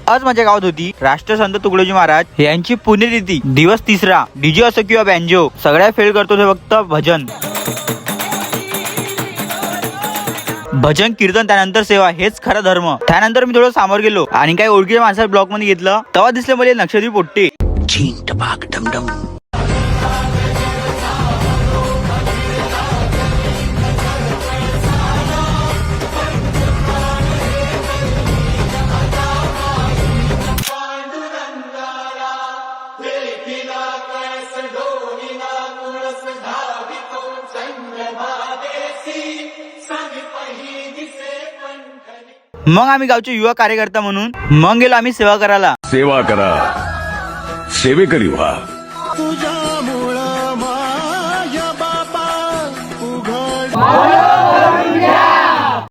आज माझ्या गावात होती राष्ट्रसंत तुकडोजी महाराज यांची पुण्यतिथी। दिवस तिसरा। डीजे असो किंवा बँजो सगळ्या फेल करतो ते फक्त भजन, भजन कीर्तन त्यानंतर सेवा हेच खरा धर्म। त्यानंतर मी थोडं समोर गेलो आणि काही ओळखीच्या माणसाला ब्लॉक मध्ये घेतलं, तेव्हा दिसले मला नक्षत्री पोट्टे। मग आम्ही गावचे युवा कार्यकर्ता म्हणून मग गेलो आम्ही सेवा करायला। सेवा करा, सेवेकरी व्हा। तुझ्यामुळं माझ्या बापा उघड